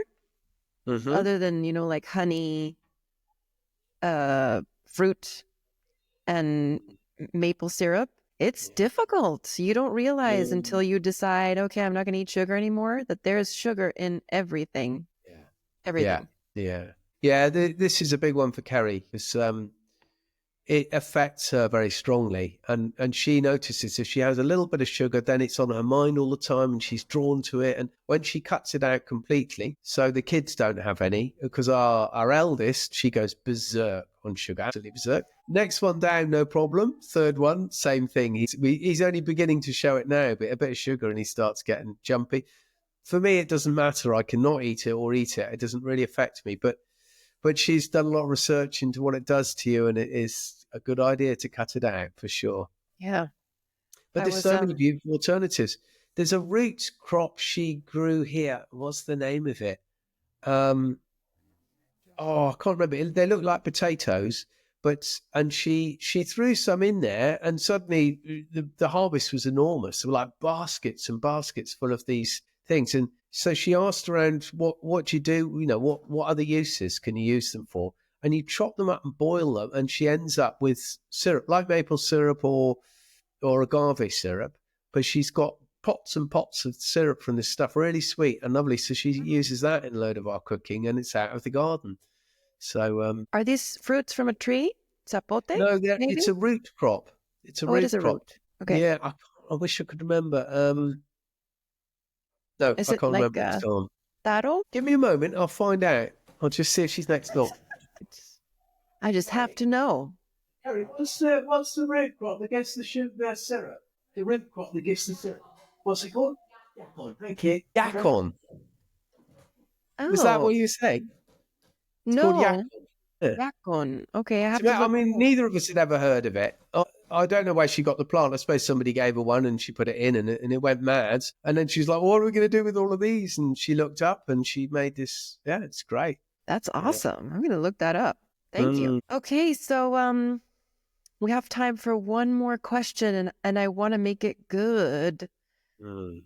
Other than, like honey, fruit, and maple syrup. It's difficult. You don't realize until you decide, okay, I'm not going to eat sugar anymore, that there's sugar in everything. Yeah. Everything. Yeah. This is a big one for Kerry, because it affects her very strongly. And she notices if she has a little bit of sugar, then it's on her mind all the time, and she's drawn to it. And when she cuts it out completely, so the kids don't have any, because our eldest, she goes berserk on sugar, absolutely berserk. Next one down, no problem. Third one, same thing. He's only beginning to show it now, but a bit of sugar and he starts getting jumpy. For me, it doesn't matter. I cannot eat it or eat it. It doesn't really affect me. But she's done a lot of research into what it does to you, and it is a good idea to cut it out for sure. Yeah. But there's so many beautiful alternatives. There's a root crop she grew here. What's the name of it? I can't remember. They look like potatoes, and she threw some in there, and suddenly the harvest was enormous. There were like baskets and baskets full of these things. And so she asked around, what do you do? What other uses can you use them for? And you chop them up and boil them, and she ends up with syrup, like maple syrup or agave syrup. But she's got pots and pots of syrup from this stuff, really sweet and lovely. So she uses that in a load of our cooking, and it's out of the garden. So, are these fruits from a tree? Zapote? No, it's a root crop. It's a root it is a crop. root. Okay. Yeah, I wish I could remember. No, is I it can't like remember. It's gone. Taro? Give me a moment. I'll find out. I'll just see if she's next door. I just have to know. Harry, what's the red crop against the sugar syrup? The red crop against the syrup. What's it called? Yakon. Thank you. Yakon. Was that what Oh, you were saying? It's called no. yakon. Yeah. Yakon. Okay, I have to I look mean, that up. neither of us had ever heard of it. I don't know where she got the plant. I suppose somebody gave her one and she put it in and it went mad. And then she's like, what are we going to do with all of these? And she looked up and she made this. Yeah, it's great. That's Yeah. awesome. I'm gonna look that up. Thank you. Okay, so we have time for one more question, and I want to make it good. This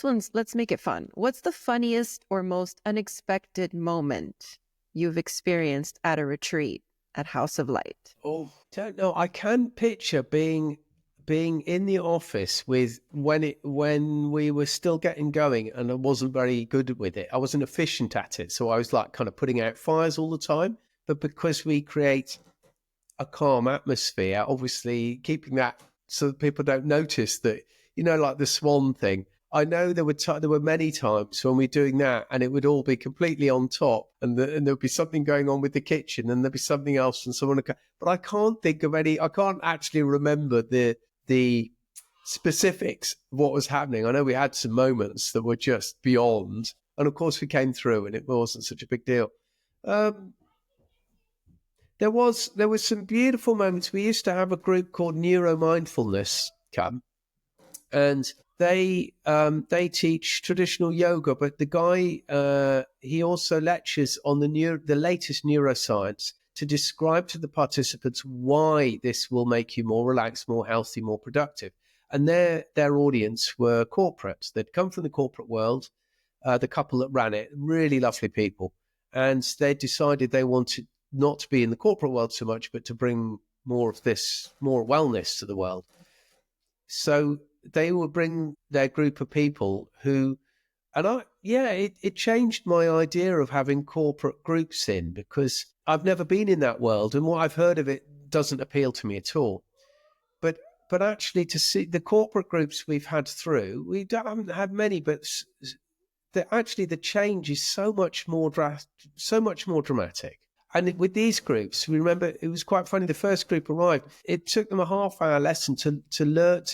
one's, let's make it fun. What's the funniest or most unexpected moment you've experienced at a retreat at House of Light? Oh, don't know. I can picture being in the office with when we were still getting going, and I wasn't very good with it. I wasn't efficient at it, so I was like kind of putting out fires all the time. But because we create a calm atmosphere, obviously keeping that so that people don't notice that, like the swan thing. I know there were many times when we're doing that and it would all be completely on top and there'd be something going on with the kitchen and there'd be something else and someone would but I can't think of any. I can't actually remember the specifics of what was happening. I know we had some moments that were just beyond, and of course we came through and it wasn't such a big deal. There was some beautiful moments. We used to have a group called Neuromindfulness come, and they teach traditional yoga. But the guy he also lectures on the latest neuroscience to describe to the participants why this will make you more relaxed, more healthy, more productive. And their audience were corporate. They'd come from the corporate world. The couple that ran it, really lovely people, and they decided they wanted not to be in the corporate world so much, but to bring more wellness to the world. So they would bring their group of people who, and it changed my idea of having corporate groups in, because I've never been in that world, and what I've heard of it doesn't appeal to me at all. But actually, to see the corporate groups we've had through, haven't had many, but the change is so much more dramatic. And with these groups, we remember it was quite funny. The first group arrived. It took them a half-hour lesson to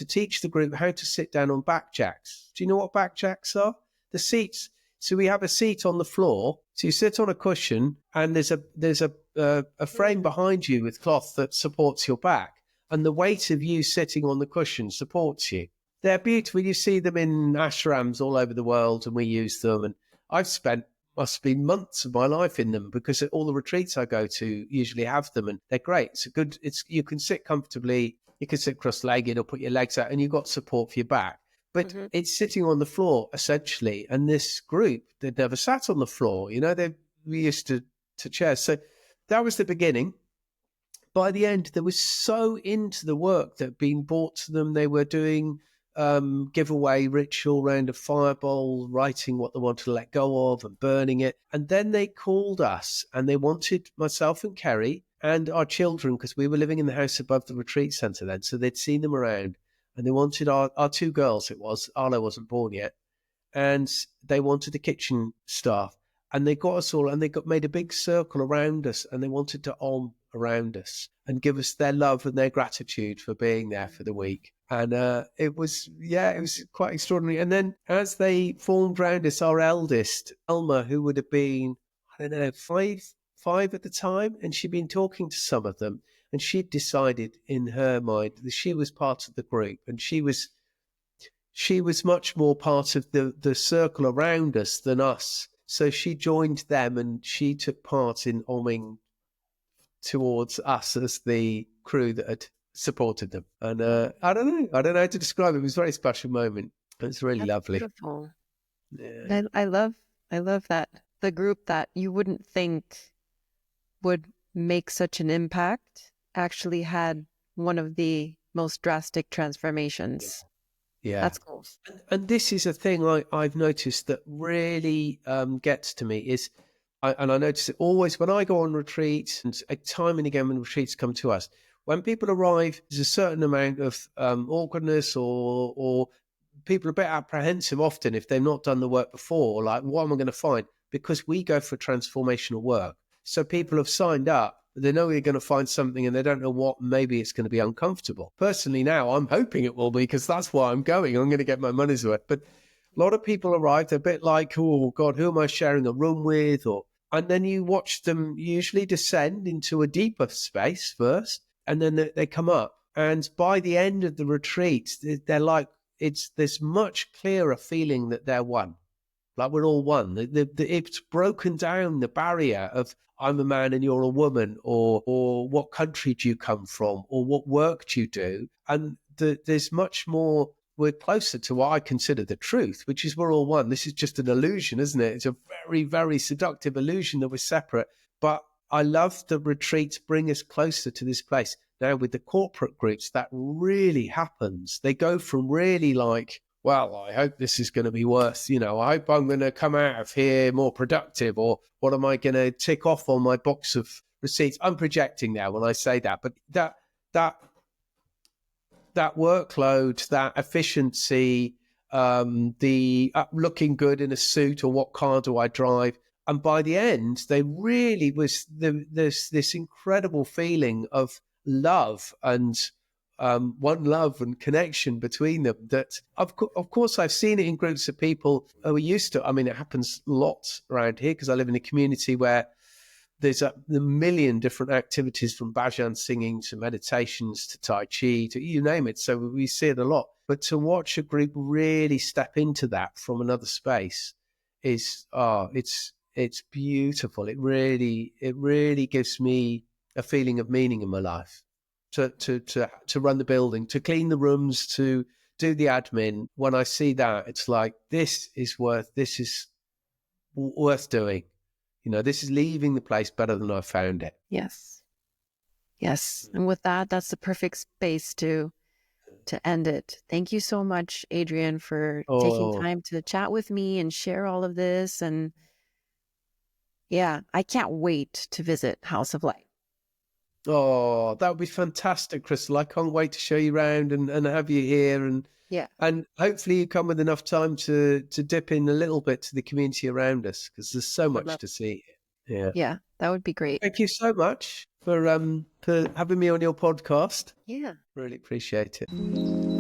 teach the group how to sit down on backjacks. Do you know what backjacks are? The seats. So we have a seat on the floor. So you sit on a cushion, and there's a frame behind you with cloth that supports your back, and the weight of you sitting on the cushion supports you. They're beautiful. You see them in ashrams all over the world, and we use them. And I've spent must be months of my life in them, because all the retreats I go to usually have them, and they're great. You can sit comfortably, you can sit cross-legged or put your legs out, and you've got support for your back. But it's sitting on the floor essentially. And this group, they'd never sat on the floor. We used to chairs. So that was the beginning. By the end, they were so into the work that had been brought to them. They were doing giveaway ritual around a fireball, writing what they wanted to let go of and burning it. And then they called us, and they wanted myself and Kerry and our children, because we were living in the house above the retreat centre then, so they'd seen them around, and they wanted our two girls. Arlo wasn't born yet, and they wanted the kitchen staff, and they got us all, and they made a big circle around us, and they wanted to around us and give us their love and their gratitude for being there for the week. And it was quite extraordinary. And then as they formed around us, our eldest, Elma, who would have been, I don't know, five at the time, and she'd been talking to some of them, and she'd decided in her mind that she was part of the group, and she was much more part of the circle around us than us. So she joined them, and she took part in oming towards us as the crew that had supported them. And I don't know how to describe it. It was a very special moment. It was really lovely. Beautiful. Yeah. I love that the group that you wouldn't think would make such an impact actually had one of the most drastic transformations. Yeah. That's cool. And this is a thing I've noticed that really gets to me is, I notice it always when I go on retreats, and time and again when retreats come to us, when people arrive, there's a certain amount of awkwardness, or people are a bit apprehensive often if they've not done the work before, like, what am I going to find? Because we go for transformational work. So people have signed up but they know they're going to find something and they don't know what. Maybe it's going to be uncomfortable. Personally, now I'm hoping it will be, because that's why I'm going. I'm going to get my money's worth. But a lot of people arrive, they're a bit like, oh God, who am I sharing a room with? And then you watch them usually descend into a deeper space first, and then they come up. And by the end of the retreat, they're like, it's this much clearer feeling that they're one. Like we're all one. It's broken down the barrier of I'm a man and you're a woman, or what country do you come from, or what work do you do? And there's much more. We're closer to what I consider the truth, which is we're all one. This is just an illusion, isn't it? It's a very, very seductive illusion that we're separate. But I love the retreats bring us closer to this place. Now with the corporate groups, that really happens. They go from really like, well, I hope this is going to be worth, I hope I'm going to come out of here more productive, or what am I going to tick off on my box of receipts? I'm projecting now when I say that, but that workload, that efficiency, the looking good in a suit, or what car do I drive? And by the end, they really was there's this incredible feeling of love and one love and connection between them that, of course, I've seen it in groups of people who are used to. I mean, it happens lots around here because I live in a community where there's a million different activities, from bhajan singing to meditations to Tai Chi to you name it. So we see it a lot. But to watch a group really step into that from another space is, it's beautiful. It really gives me a feeling of meaning in my life. To run the building, to clean the rooms, to do the admin. When I see that, it's like, this is worth doing. This is leaving the place better than I found it. Yes. And with that, that's the perfect space to end it. Thank you so much, Adrian, for taking time to chat with me and share all of this. And yeah, I can't wait to visit House of Light. Oh, that would be fantastic, Crystal. I can't wait to show you around and have you here. And yeah, and hopefully you come with enough time to dip in a little bit to the community around us, because there's so much to see here. Yeah, that would be great. Thank you so much for having me on your podcast. Yeah. Really appreciate it.